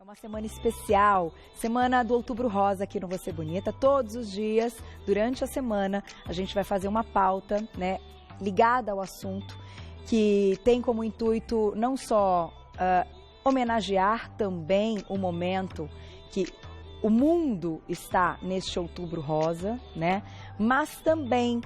É uma semana especial, semana do Outubro Rosa aqui no Você Bonita. Todos os dias, durante a semana, a gente vai fazer uma pauta, né, ligada ao assunto, que tem como intuito não só homenagear também o momento que o mundo está neste Outubro Rosa, né, mas também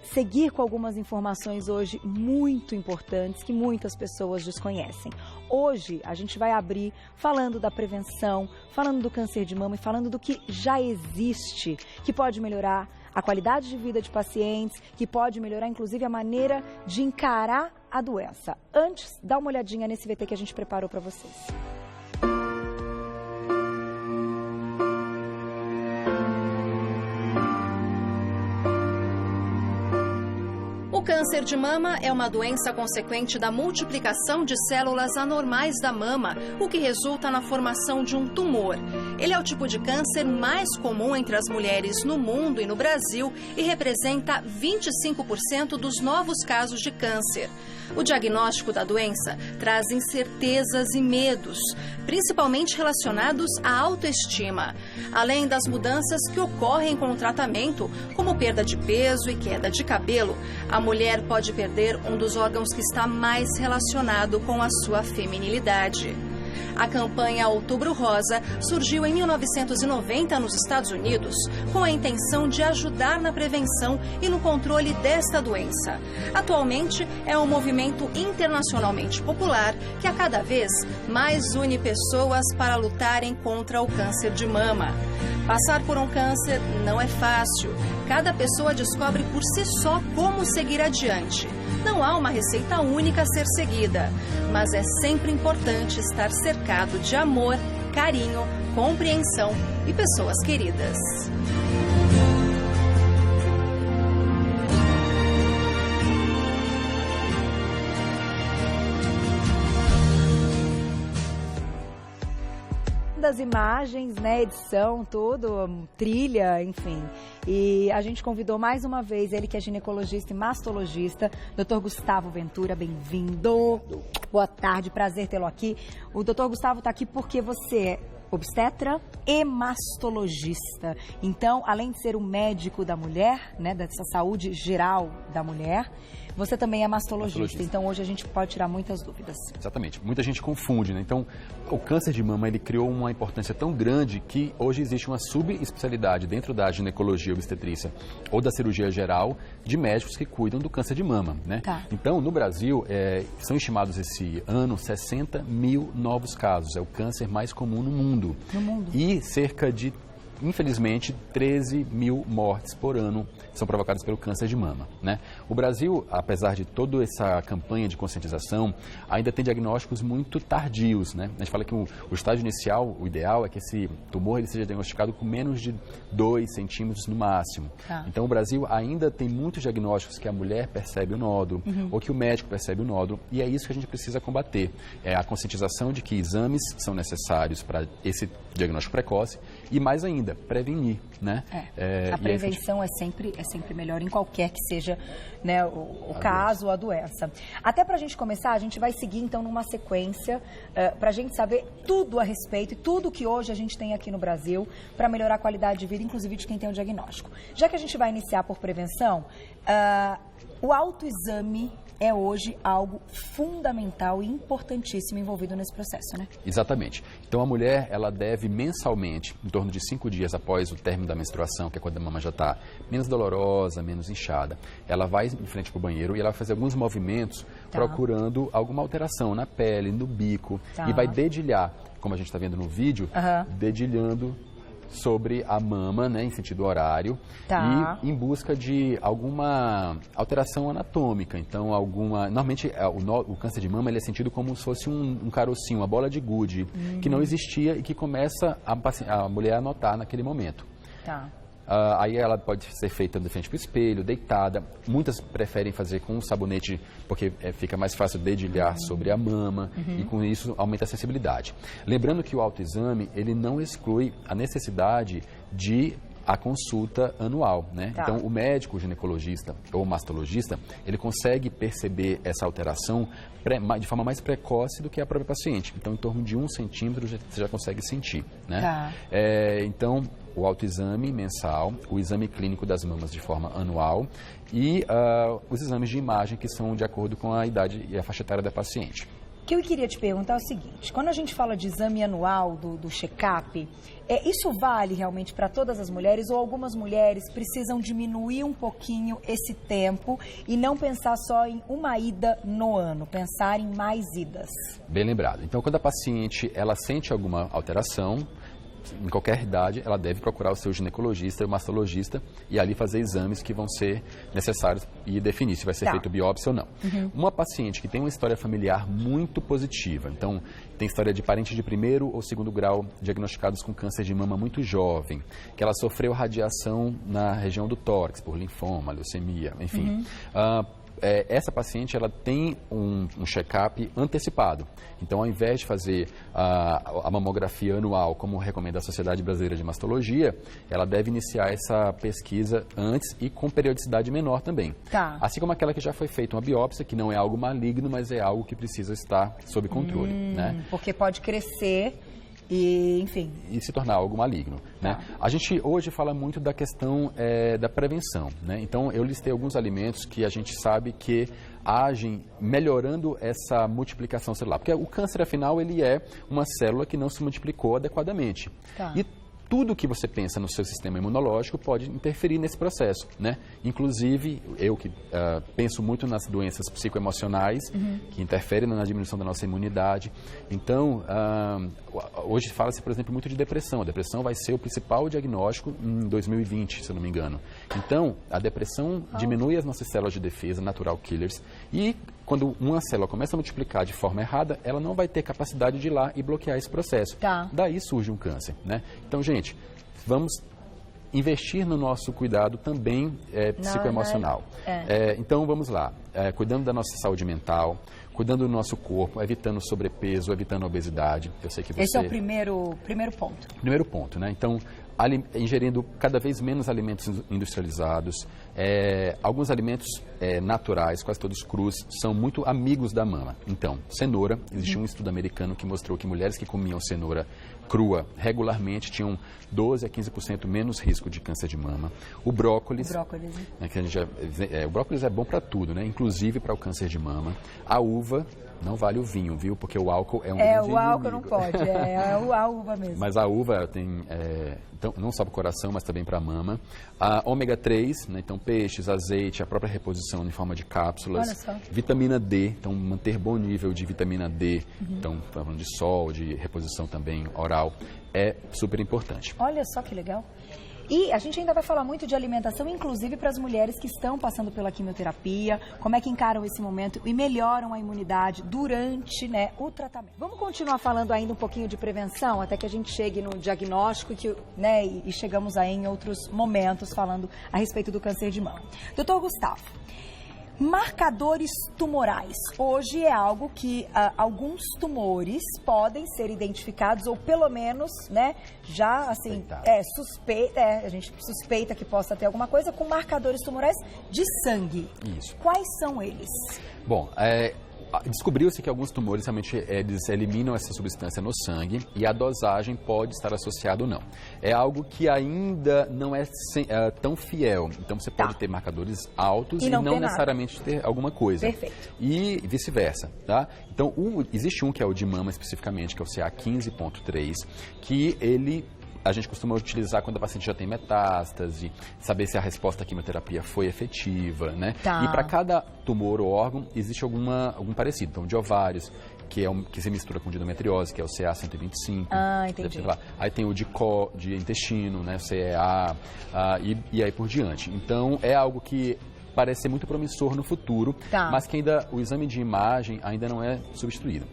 seguir com algumas informações hoje muito importantes que muitas pessoas desconhecem. Hoje a gente vai abrir falando da prevenção, falando do câncer de mama e falando do que já existe, que pode melhorar a qualidade de vida de pacientes, que pode melhorar inclusive a maneira de encarar a doença. Antes, dá uma olhadinha nesse VT que a gente preparou para vocês. O câncer de mama é uma doença consequente da multiplicação de células anormais da mama, o que resulta na formação de um tumor. Ele é o tipo de câncer mais comum entre as mulheres no mundo e no Brasil e representa 25% dos novos casos de câncer. O diagnóstico da doença traz incertezas e medos, principalmente relacionados à autoestima, além das mudanças que ocorrem com o tratamento, como perda de peso e queda de cabelo. A mulher pode perder um dos órgãos que está mais relacionado com a sua feminilidade. A campanha Outubro Rosa surgiu em 1990 nos Estados Unidos com a intenção de ajudar na prevenção e no controle desta doença. Atualmente é um movimento internacionalmente popular que a cada vez mais une pessoas para lutarem contra o câncer de mama. Passar por um câncer não é fácil. Cada pessoa descobre por si só como seguir adiante. Não há uma receita única a ser seguida, mas é sempre importante estar cercado de amor, carinho, compreensão e pessoas queridas. Das imagens, né, edição, tudo, trilha, enfim. E a gente convidou mais uma vez ele que é ginecologista e mastologista, Dr. Gustavo Ventura, bem-vindo. Boa tarde, prazer tê-lo aqui. O Dr. Gustavo está aqui porque você é obstetra e mastologista. Então, além de ser um médico da mulher, né, dessa saúde geral da mulher, você também é mastologista. Então, hoje a gente pode tirar muitas dúvidas. Exatamente. Muita gente confunde, né? Então, o câncer de mama, ele criou uma importância tão grande que hoje existe uma subespecialidade dentro da ginecologia obstetrícia ou da cirurgia geral de médicos que cuidam do câncer de mama, né? Tá. Então, no Brasil, são estimados esse ano 60 mil novos casos. É o câncer mais comum no mundo. No mundo. E cerca de, infelizmente, 13 mil mortes por ano são provocadas pelo câncer de mama, né? O Brasil, apesar de toda essa campanha de conscientização, ainda tem diagnósticos muito tardios, né? A gente fala que o estágio inicial, o ideal é que esse tumor ele seja diagnosticado com menos de 2 centímetros no máximo. Tá. Então, o Brasil ainda tem muitos diagnósticos que a mulher percebe o nódulo ou que o médico percebe o nódulo, e é isso que a gente precisa combater. É a conscientização de que exames são necessários para esse diagnóstico precoce e, mais ainda, prevenir, né? A prevenção é sempre melhor em qualquer que seja, né, o caso, a doença. Até para a gente começar, a gente vai seguir então numa sequência para a gente saber tudo a respeito e tudo que hoje a gente tem aqui no Brasil para melhorar a qualidade de vida, inclusive de quem tem o diagnóstico. Já que a gente vai iniciar por prevenção, o autoexame é hoje algo fundamental e importantíssimo envolvido nesse processo, né? Exatamente. Então, a mulher, ela deve mensalmente, em torno de 5 dias após o término da menstruação, que é quando a mama já está menos dolorosa, menos inchada, ela vai em frente para o banheiro e ela vai fazer alguns movimentos procurando alguma alteração na pele, no bico, e vai dedilhar, como a gente está vendo no vídeo, dedilhando sobre a mama, né, em sentido horário, e em busca de alguma alteração anatômica. Então, normalmente o câncer de mama ele é sentido como se fosse um carocinho, uma bola de gude, que não existia e que começa a mulher a notar naquele momento. Tá. Aí ela pode ser feita de frente para o espelho, deitada. Muitas preferem fazer com um sabonete, porque fica mais fácil dedilhar sobre a mama e com isso aumenta a sensibilidade. Lembrando que o autoexame, ele não exclui a necessidade de a consulta anual, né? Tá. Então, o médico, o ginecologista ou mastologista, ele consegue perceber essa alteração de forma mais precoce do que a própria paciente. Então, em torno de 1 centímetro, você já consegue sentir, né? Tá. Então, o autoexame mensal, o exame clínico das mamas de forma anual e os exames de imagem que são de acordo com a idade e a faixa etária da paciente. O que eu queria te perguntar é o seguinte, quando a gente fala de exame anual do check-up, isso vale realmente para todas as mulheres ou algumas mulheres precisam diminuir um pouquinho esse tempo e não pensar só em uma ida no ano, pensar em mais idas? Bem lembrado. Então, quando a paciente ela sente alguma alteração, em qualquer idade, ela deve procurar o seu ginecologista e o mastologista e ali fazer exames que vão ser necessários e definir se vai ser feito biópsia ou não. Uma paciente que tem uma história familiar muito positiva, então tem história de parentes de 1º ou 2º grau diagnosticados com câncer de mama muito jovem, que ela sofreu radiação na região do tórax por linfoma, leucemia, enfim. Essa paciente ela tem um check-up antecipado. Então, ao invés de fazer a mamografia anual, como recomenda a Sociedade Brasileira de Mastologia, ela deve iniciar essa pesquisa antes e com periodicidade menor também. Tá. Assim como aquela que já foi feita uma biópsia, que não é algo maligno, mas é algo que precisa estar sob controle, né? Porque pode crescer e, enfim... E se tornar algo maligno, né? A gente hoje fala muito da questão da prevenção, né? Então, eu listei alguns alimentos que a gente sabe que agem melhorando essa multiplicação celular. Porque o câncer, afinal, ele é uma célula que não se multiplicou adequadamente. Tá. E tudo que você pensa no seu sistema imunológico pode interferir nesse processo, né? Inclusive, eu que penso muito nas doenças psicoemocionais, que interferem na diminuição da nossa imunidade. Então, hoje fala-se, por exemplo, muito de depressão. A depressão vai ser o principal diagnóstico em 2020, se eu não me engano. Então, a depressão diminui as nossas células de defesa, natural killers, e quando uma célula começa a multiplicar de forma errada, ela não vai ter capacidade de ir lá e bloquear esse processo. Tá. Daí surge um câncer, né? Então, gente, vamos investir no nosso cuidado também psicoemocional. Então, vamos lá. Cuidando da nossa saúde mental, cuidando do nosso corpo, evitando sobrepeso, evitando a obesidade. Eu sei que você... Esse é o primeiro ponto. Primeiro ponto, né? Então, ingerindo cada vez menos alimentos industrializados. Alguns alimentos naturais, quase todos crus, são muito amigos da mama. Então, cenoura, existe um estudo americano que mostrou que mulheres que comiam cenoura crua regularmente tinham 12 a 15% menos risco de câncer de mama. O brócolis, né, que a gente o brócolis é bom para tudo, né? Inclusive para o câncer de mama. A uva, não vale o vinho, viu? Porque o álcool é um grande inimigo. O álcool não pode, a uva mesmo. Mas a uva tem, então, não só para o coração, mas também para a mama. A ômega 3, né? Então peixes, azeite, a própria reposição em forma de cápsulas. Olha só. Vitamina D, então manter bom nível de vitamina D, então falando de sol, de reposição também oral, é super importante. Olha só que legal. E a gente ainda vai falar muito de alimentação, inclusive para as mulheres que estão passando pela quimioterapia, como é que encaram esse momento e melhoram a imunidade durante, né, o tratamento. Vamos continuar falando ainda um pouquinho de prevenção, até que a gente chegue no diagnóstico e chegamos aí em outros momentos falando a respeito do câncer de mama. Doutor Gustavo, marcadores tumorais. Hoje é algo que alguns tumores podem ser identificados ou pelo menos, né, já assim, a gente suspeita que possa ter alguma coisa com marcadores tumorais de sangue. Isso. Quais são eles? Bom, descobriu-se que alguns tumores realmente eles eliminam essa substância no sangue e a dosagem pode estar associada ou não. É algo que ainda não é tão fiel. Então você pode ter marcadores altos e não necessariamente ter alguma coisa. Perfeito. E vice-versa, tá? Então existe um que é o de mama especificamente, que é o CA15.3, que a gente costuma utilizar quando a paciente já tem metástase, saber se a resposta à quimioterapia foi efetiva, né? Tá. E para cada tumor ou órgão existe algum parecido. Então, de ovários, que se mistura com de endometriose, que é o CA125. Ah, entendi. Aí tem o de intestino, né? CEA, e aí por diante. Então, é algo que parece ser muito promissor no futuro, mas que o exame de imagem ainda não é substituído.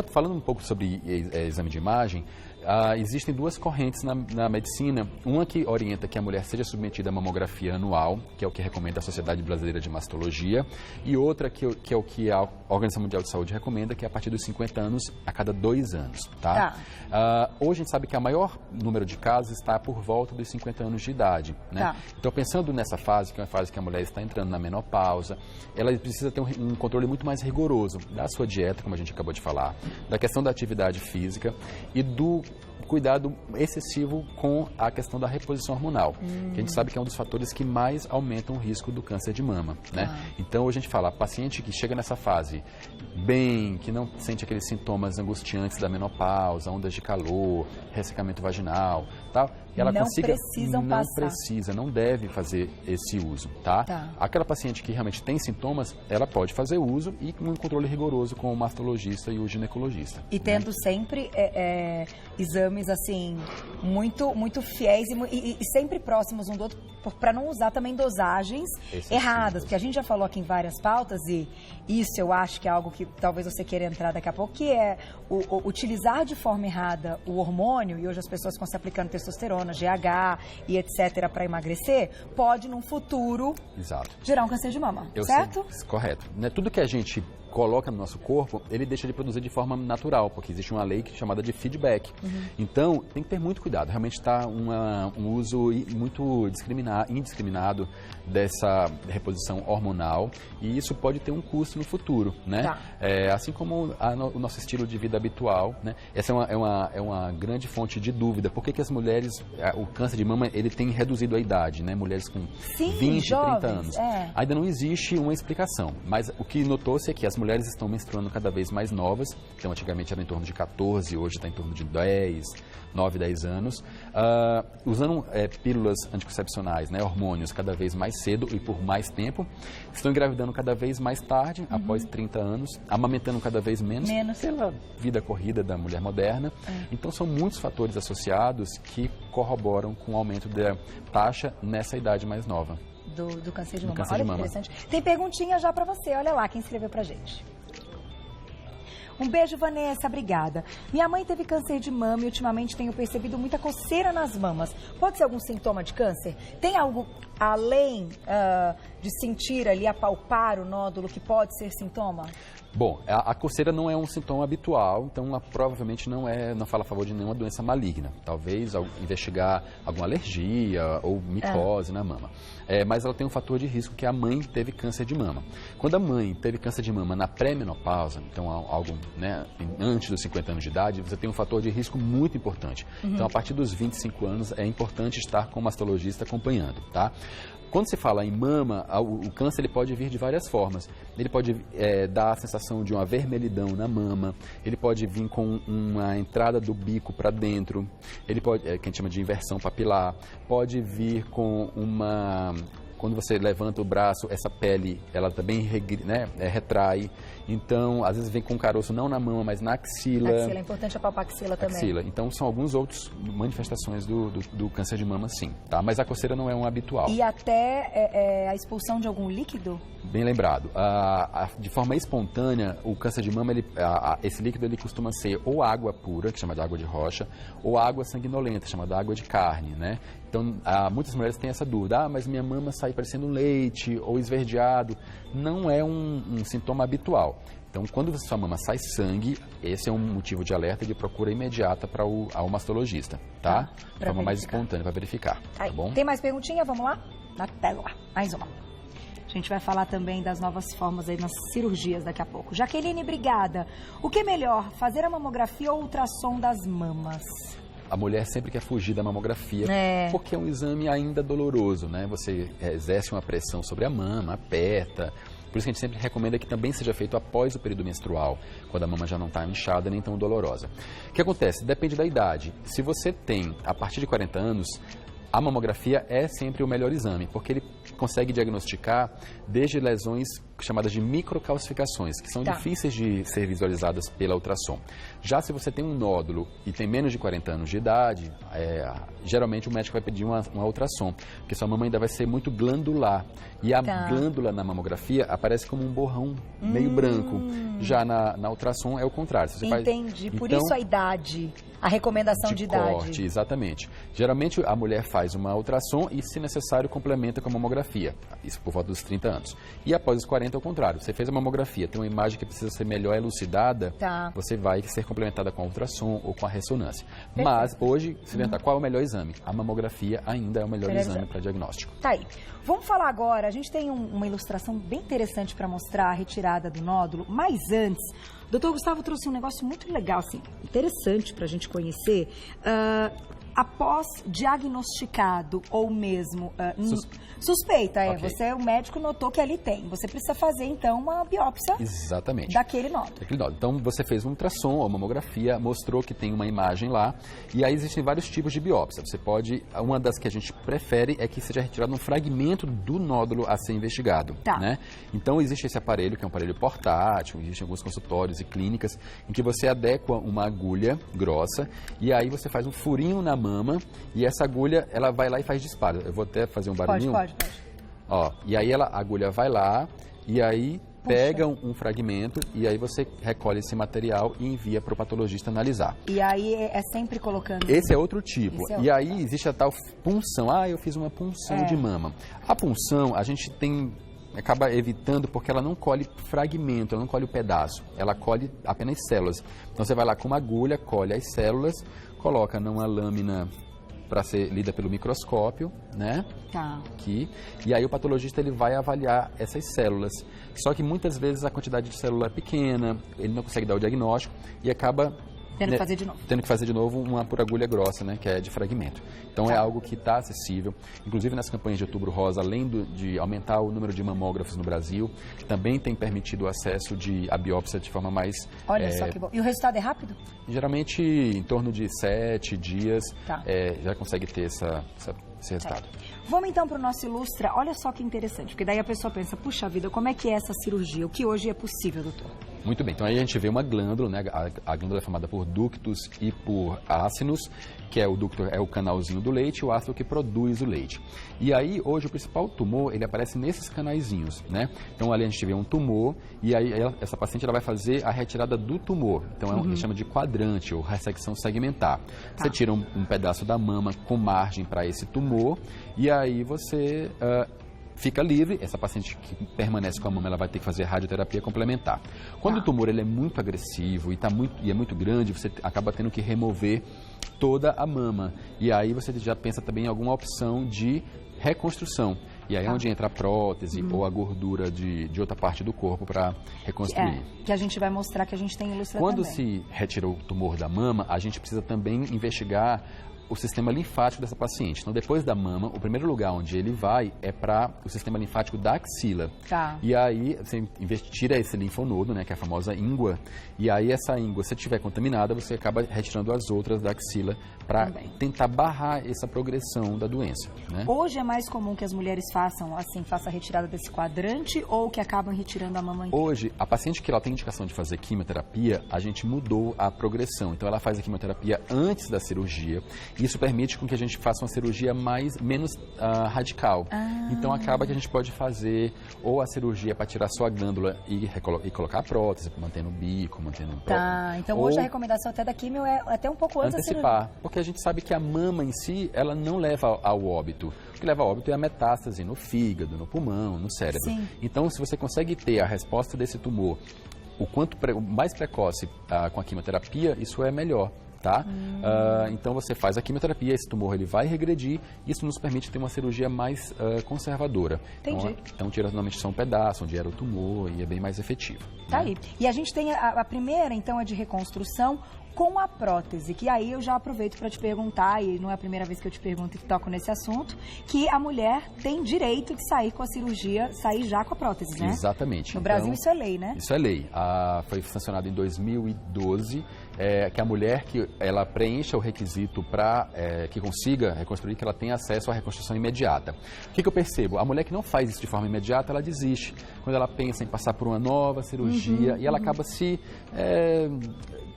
Falando um pouco sobre exame de imagem, existem duas correntes na medicina. Uma que orienta que a mulher seja submetida à mamografia anual, que é o que recomenda a Sociedade Brasileira de Mastologia, e outra que é o que a Organização Mundial de Saúde recomenda, que é a partir dos 50 anos, a cada 2 anos. Tá? Hoje a gente sabe que o maior número de casos está por volta dos 50 anos de idade. Né? Então, pensando nessa fase, que é uma fase que a mulher está entrando na menopausa, ela precisa ter um controle muito mais rigoroso da sua dieta, como a gente acabou de falar, da questão da atividade física e do cuidado excessivo com a questão da reposição hormonal, que a gente sabe que é um dos fatores que mais aumentam o risco do câncer de mama, né? Então, hoje a gente fala, a paciente que chega nessa fase bem, que não sente aqueles sintomas angustiantes da menopausa, ondas de calor, ressecamento vaginal, tal, ela não deve fazer esse uso, tá? Aquela paciente que realmente tem sintomas, ela pode fazer uso e com um controle rigoroso com o mastologista e o ginecologista. E tendo sempre exames, assim, muito fiéis e sempre próximos um do outro, para não usar também dosagens erradas, porque a gente já falou aqui em várias pautas, e isso eu acho que é algo que talvez você queira entrar daqui a pouco, que é utilizar de forma errada o hormônio, e hoje as pessoas estão se aplicando testosterona, GH e etc. para emagrecer, pode, num futuro, gerar um câncer de mama, certo? Correto. Tudo que a gente coloca no nosso corpo, ele deixa de produzir de forma natural, porque existe uma lei chamada de feedback. Então, tem que ter muito cuidado. Realmente está um uso muito indiscriminado dessa reposição hormonal, e isso pode ter um custo no futuro, né? Assim como o nosso estilo de vida habitual, né? Essa é uma grande fonte de dúvida. Por que as mulheres, o câncer de mama, ele tem reduzido a idade, né? Mulheres com 20, jovens, 30 anos. Ainda não existe uma explicação, mas o que notou-se é que as mulheres estão menstruando cada vez mais novas. Então, antigamente era em torno de 14, hoje está em torno de 9, 10 anos, usando pílulas anticoncepcionais, né, hormônios, cada vez mais cedo e por mais tempo. Estão engravidando cada vez mais tarde, após 30 anos, amamentando cada vez menos pela vida corrida da mulher moderna. Então, são muitos fatores associados que corroboram com o aumento da taxa nessa idade mais nova. Do câncer de mama. Olha que interessante. Tem perguntinha já pra você. Olha lá quem escreveu pra gente. Um beijo, Vanessa. Obrigada. Minha mãe teve câncer de mama e ultimamente tenho percebido muita coceira nas mamas. Pode ser algum sintoma de câncer? Tem algo além de sentir ali, apalpar o nódulo, que pode ser sintoma? Bom, a coceira não é um sintoma habitual, então ela provavelmente não fala a favor de nenhuma doença maligna. Talvez investigar alguma alergia ou micose na mama. Mas ela tem um fator de risco, que a mãe teve câncer de mama. Quando a mãe teve câncer de mama na pré-menopausa, então algo, né, antes dos 50 anos de idade, você tem um fator de risco muito importante. Então, a partir dos 25 anos, é importante estar com o mastologista acompanhando, tá? Quando se fala em mama, o câncer ele pode vir de várias formas. Ele pode dar a sensação de uma vermelhidão na mama, ele pode vir com uma entrada do bico para dentro, ele pode, que a gente chama de inversão papilar, pode vir com quando você levanta o braço, essa pele, ela também retrai. Então, às vezes vem com caroço não na mama, mas na axila. Na axila, é importante apalpar a axila também. Axila. Então, são alguns outros manifestações do câncer de mama, sim. Tá? Mas a coceira não é um habitual. E até a expulsão de algum líquido? Bem lembrado. De forma espontânea, o câncer de mama, esse líquido ele costuma ser ou água pura, que chama de água de rocha, ou água sanguinolenta, chamada água de carne, né? Então, muitas mulheres têm essa dúvida. Mas minha mama sai parecendo leite ou esverdeado. Não é um sintoma habitual. Então, quando sua mama sai sangue, esse é um motivo de alerta e de procura imediata para o mastologista, tá? De forma mais espontânea, para verificar, tá bom? Tem mais perguntinha? Vamos lá? Na tela, mais uma. A gente vai falar também das novas formas aí nas cirurgias daqui a pouco. Jaqueline, obrigada. O que é melhor, fazer a mamografia ou ultrassom das mamas? A mulher sempre quer fugir da mamografia, porque é um exame ainda doloroso, né? Você exerce uma pressão sobre a mama, aperta. Por isso que a gente sempre recomenda que também seja feito após o período menstrual, quando a mama já não está inchada nem tão dolorosa. O que acontece? Depende da idade. Se você tem, a partir de 40 anos, a mamografia é sempre o melhor exame, porque ele consegue diagnosticar desde lesões chamadas de microcalcificações, que são difíceis de ser visualizadas pela ultrassom. Já se você tem um nódulo e tem menos de 40 anos de idade, geralmente o médico vai pedir uma ultrassom, porque sua mama ainda vai ser muito glandular. E a glândula na mamografia aparece como um borrão meio branco. Já na ultrassom é o contrário. Você Entendi. Por isso a idade, a recomendação de idade. Corte, exatamente. Geralmente a mulher faz uma ultrassom e, se necessário, complementa com a mamografia. Isso por volta dos 30 anos. E após os 40 é o contrário. Você fez a mamografia, tem uma imagem que precisa ser melhor elucidada, você vai ser complementada com a ultrassom ou com a ressonância. Perfeito. Mas hoje, se perguntar qual é o melhor exame? A mamografia ainda é o melhor exame para diagnóstico. Tá aí. Vamos falar agora, a gente tem uma ilustração bem interessante para mostrar a retirada do nódulo, mas antes, o doutor Gustavo trouxe um negócio muito legal, assim, interessante para a gente conhecer. Após diagnosticado ou mesmo suspeita, você, o médico notou que ali tem. Você precisa fazer, então, uma biópsia daquele nódulo. Então, você fez um ultrassom ou mamografia, mostrou que tem uma imagem lá, e aí existem vários tipos de biópsia. Você pode, uma das que a gente prefere é que seja retirado um fragmento do nódulo a ser investigado. Né? Então, existe esse aparelho, que é um aparelho portátil, existem alguns consultórios e clínicas, em que você adequa uma agulha grossa, e aí você faz um furinho na mama, e essa agulha, ela vai lá e faz disparo. Eu vou até fazer um barulhinho. Pode. Ó, e aí a agulha vai lá, e aí pega um fragmento, e aí você recolhe esse material e envia para o patologista analisar. E aí é sempre colocando... Esse é outro tipo. E aí existe a tal punção. Eu fiz uma punção de mama. A punção, a gente acaba evitando porque ela não colhe fragmento, ela não colhe o pedaço, ela colhe apenas células. Então você vai lá com uma agulha, colhe as células, coloca numa lâmina para ser lida pelo microscópio, né? Aqui. E aí o patologista ele vai avaliar essas células. Só que muitas vezes a quantidade de célula é pequena, ele não consegue dar o diagnóstico e acaba tendo que fazer de novo. Tendo que fazer de novo uma por agulha grossa, né? Que é de fragmento. Então é algo que está acessível. Inclusive nas campanhas de Outubro Rosa, além de aumentar o número de mamógrafos no Brasil, também tem permitido o acesso à biópsia de forma mais... Olha só que bom. E o resultado é rápido? Geralmente em torno de 7 dias já consegue ter esse resultado. Vamos então para o nosso Ilustra. Olha só que interessante, porque daí a pessoa pensa, puxa vida, como é que é essa cirurgia? O que hoje é possível, doutor? Muito bem, então aí a gente vê uma glândula, né? A glândula é formada por ductos e por ácinos, que o ducto é o canalzinho do leite, e o ácido que produz o leite. E aí, hoje, o principal tumor, ele aparece nesses canaizinhos, né? Então, ali a gente vê um tumor, e aí essa paciente ela vai fazer a retirada do tumor. Então, a gente chama de quadrante, ou ressecção segmentar. Você tira um pedaço da mama com margem para esse tumor, e aí você... fica livre, essa paciente que permanece com a mama, ela vai ter que fazer radioterapia complementar. Quando o tumor ele é muito agressivo e é muito grande, você acaba tendo que remover toda a mama. E aí você já pensa também em alguma opção de reconstrução. E aí é onde entra a prótese ou a gordura de outra parte do corpo para reconstruir. Que a gente vai mostrar que a gente tem ilustração. Quando se retira o tumor da mama, a gente precisa também investigar o sistema linfático dessa paciente. Então, depois da mama, o primeiro lugar onde ele vai é para o sistema linfático da axila. E aí, você tira esse linfonodo, né, que é a famosa íngua, e aí essa íngua, se estiver contaminada, você acaba retirando as outras da axila para tentar barrar essa progressão da doença. Né? Hoje é mais comum que as mulheres façam a retirada desse quadrante ou que acabam retirando a mama inteira? Hoje, a paciente que ela tem indicação de fazer quimioterapia, a gente mudou a progressão. Então, ela faz a quimioterapia antes da cirurgia. Isso permite com que a gente faça uma cirurgia menos radical. Então, acaba que a gente pode fazer ou a cirurgia para tirar só a glândula e colocar a prótese, mantendo o bico, mantendo o prótese. Então hoje a recomendação até da químio é até um pouco antes da cirurgia. Porque a gente sabe que a mama em si, ela não leva ao óbito. O que leva ao óbito é a metástase no fígado, no pulmão, no cérebro. Então, se você consegue ter a resposta desse tumor o quanto mais precoce com a quimioterapia, isso é melhor. Então você faz a quimioterapia, esse tumor ele vai regredir, isso nos permite ter uma cirurgia mais conservadora. Então tira normalmente só um pedaço onde era o tumor e é bem mais efetivo. Aí. E a gente tem a primeira, então, é de reconstrução. com a prótese, que aí eu já aproveito para te perguntar, e não é a primeira vez que eu te pergunto e que toco nesse assunto, que a mulher tem direito de sair com a cirurgia, sair já com a prótese, né? Exatamente. No Brasil isso é lei, né? Isso é lei. Foi sancionado em 2012, que a mulher que ela preencha o requisito para que consiga reconstruir, que ela tenha acesso à reconstrução imediata. O que eu percebo? A mulher que não faz isso de forma imediata, ela desiste. Quando ela pensa em passar por uma nova cirurgia, e ela acaba se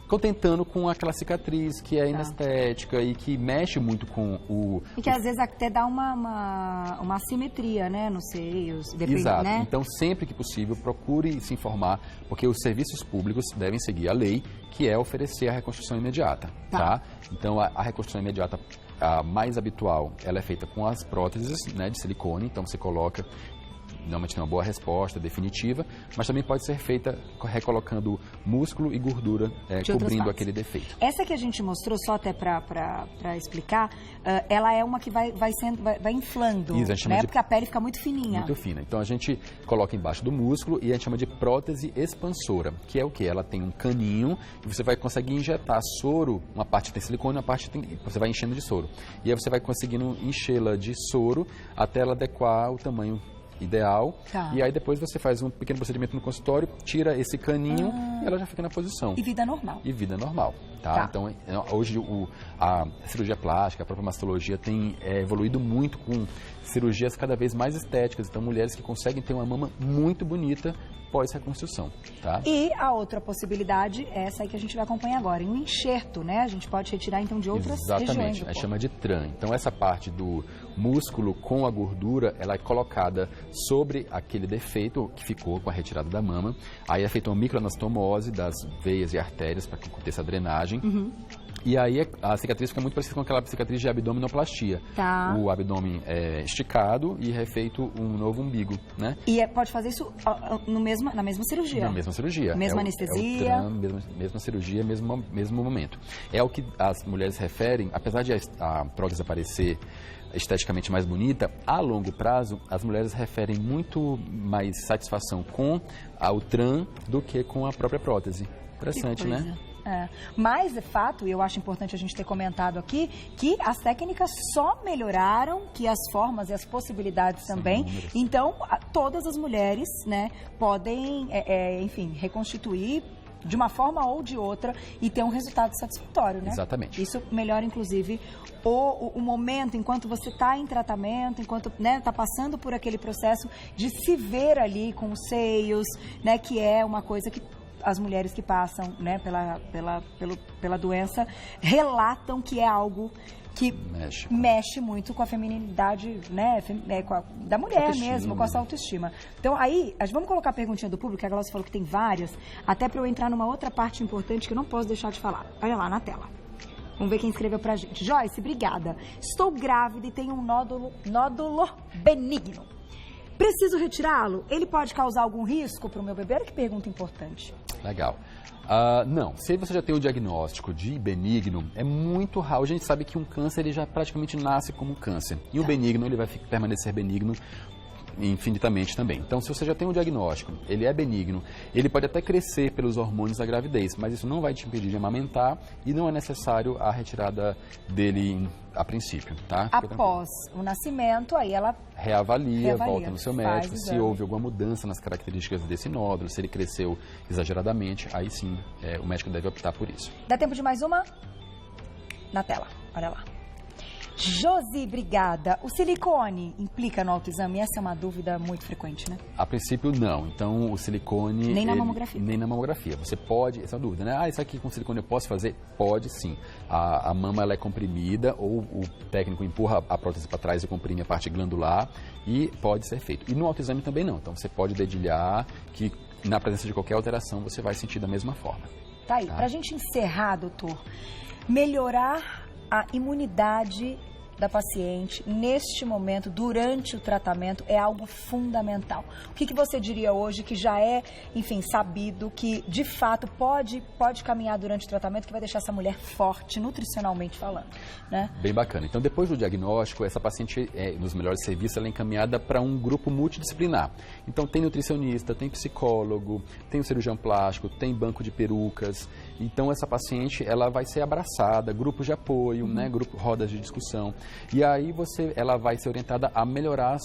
contentando com aquela cicatriz que é inestética e que mexe muito com o... E que às vezes até dá uma assimetria, né, nos seios. Depende, Exato. né? Então, sempre que possível, procure se informar, porque os serviços públicos devem seguir a lei, que é oferecer a reconstrução imediata, tá? Então, a reconstrução imediata, a mais habitual, ela é feita com as próteses, né, de silicone, então você coloca... Normalmente tem uma boa resposta definitiva, mas também pode ser feita recolocando músculo e gordura, cobrindo aquele defeito. Essa que a gente mostrou, só até para explicar, ela é uma que vai inflando, Isso, né? Porque a pele fica muito fininha. Muito fina. Então a gente coloca embaixo do músculo e a gente chama de prótese expansora, que é o quê? Ela tem um caninho e você vai conseguir injetar soro, uma parte tem silicone, uma parte você vai enchendo de soro. E aí você vai conseguindo enchê-la de soro até ela adequar o tamanho ideal, e aí depois você faz um pequeno procedimento no consultório, tira esse caninho e ela já fica na posição. E vida normal. E vida normal, tá? Então, hoje a cirurgia plástica, a própria mastologia tem evoluído muito com cirurgias cada vez mais estéticas, então mulheres que conseguem ter uma mama muito bonita pós-reconstrução, tá? E a outra possibilidade é essa aí que a gente vai acompanhar agora, em um enxerto, né? A gente pode retirar então de outras regiões do corpo. Exatamente, a gente chama de TRAN. Então essa parte do músculo com a gordura, ela é colocada sobre aquele defeito que ficou com a retirada da mama. Aí é feita uma microanastomose das veias e artérias para que aconteça a drenagem. E aí a cicatriz fica muito parecida com aquela cicatriz de abdominoplastia. O abdômen é esticado e refeito um novo umbigo, né? E pode fazer isso na mesma cirurgia? Na mesma cirurgia. Mesma anestesia? Mesma cirurgia, mesmo momento. É o que as mulheres referem, apesar de a prótese aparecer esteticamente mais bonita, a longo prazo as mulheres referem muito mais satisfação com o TRAN do que com a própria prótese. Interessante, né? Mas é fato, e eu acho importante a gente ter comentado aqui, que as técnicas só melhoraram, que as formas e as possibilidades também. Então, todas as mulheres, né, podem, enfim, reconstituir de uma forma ou de outra e ter um resultado satisfatório, né? Exatamente. Isso melhora, inclusive, o momento, enquanto você está em tratamento, enquanto está passando por aquele processo de se ver ali com os seios, né, que é uma coisa que as mulheres que passam, né, pela doença relatam que é algo que mexe muito com a feminilidade, né, da mulher mesmo, com a sua autoestima. Então, aí, vamos colocar a perguntinha do público, que a Glaucia falou que tem várias, até para eu entrar numa outra parte importante que eu não posso deixar de falar. Olha lá na tela. Vamos ver quem escreveu pra gente. Joyce, obrigada. Estou grávida e tenho um nódulo benigno. Preciso retirá-lo? Ele pode causar algum risco para o meu bebê? Olha que pergunta importante. Legal. Não, se você já tem o diagnóstico de benigno, é muito raro. A gente sabe que um câncer ele já praticamente nasce como câncer. E o benigno ele vai permanecer benigno infinitamente também. Então, se você já tem um diagnóstico, ele é benigno, ele pode até crescer pelos hormônios da gravidez, mas isso não vai te impedir de amamentar e não é necessário a retirada dele a princípio, tá? Após o nascimento, aí ela reavalia, volta no seu médico, se houve alguma mudança nas características desse nódulo, se ele cresceu exageradamente, aí sim o médico deve optar por isso. Dá tempo de mais uma? Na tela, olha lá. Josi, obrigada. O silicone implica no autoexame? Essa é uma dúvida muito frequente, né? A princípio, não. Então, o silicone... Nem na mamografia? Nem na mamografia. Você pode... Essa é uma dúvida, né? Isso aqui com silicone eu posso fazer? Pode, sim. A mama, ela é comprimida ou o técnico empurra a prótese para trás e comprime a parte glandular e pode ser feito. E no autoexame também não. Então, você pode dedilhar que na presença de qualquer alteração você vai sentir da mesma forma. Tá aí. Pra gente encerrar, doutor, melhorar a imunidade da paciente neste momento, durante o tratamento, é algo fundamental. O que você diria hoje que já é, enfim, sabido que de fato pode caminhar durante o tratamento, que vai deixar essa mulher forte, nutricionalmente falando, né? Bem bacana. Então, depois do diagnóstico, essa paciente, nos melhores serviços, ela é encaminhada para um grupo multidisciplinar. Então, tem nutricionista, tem psicólogo, tem um cirurgião plástico, tem banco de perucas. Então, essa paciente, ela vai ser abraçada, grupos de apoio, né, rodas de discussão. E aí, ela vai ser orientada a melhorar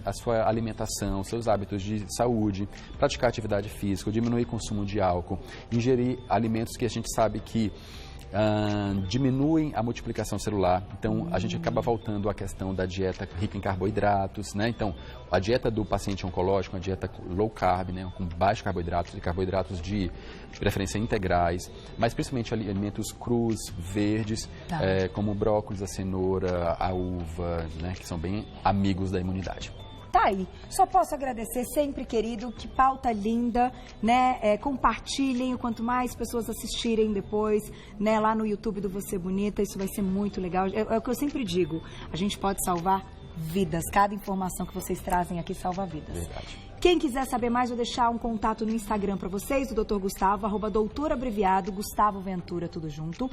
a sua alimentação, seus hábitos de saúde, praticar atividade física, diminuir o consumo de álcool, ingerir alimentos que a gente sabe que diminuem a multiplicação celular. Então, a gente acaba voltando à questão da dieta rica em carboidratos, né? Então, a dieta do paciente oncológico é uma dieta low carb, né? Com baixos carboidratos, e carboidratos de preferência integrais, mas principalmente alimentos crus, verdes, como o brócolis, a cenoura, a uva, né? Que são bem amigos da imunidade. Tá aí. Só posso agradecer sempre, querido. Que pauta linda, né? Compartilhem, quanto mais pessoas assistirem depois, né? Lá no YouTube do Você Bonita, isso vai ser muito legal. É o que eu sempre digo, a gente pode salvar vidas. Cada informação que vocês trazem aqui salva vidas. Verdade. Quem quiser saber mais, vou deixar um contato no Instagram para vocês, do Dr. Gustavo, @doutor abreviado, Gustavo Ventura, tudo junto,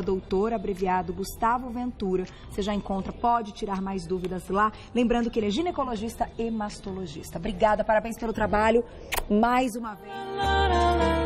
@doutor abreviado, Gustavo Ventura. Você já encontra, pode tirar mais dúvidas lá. Lembrando que ele é ginecologista e mastologista. Obrigada, parabéns pelo trabalho, mais uma vez.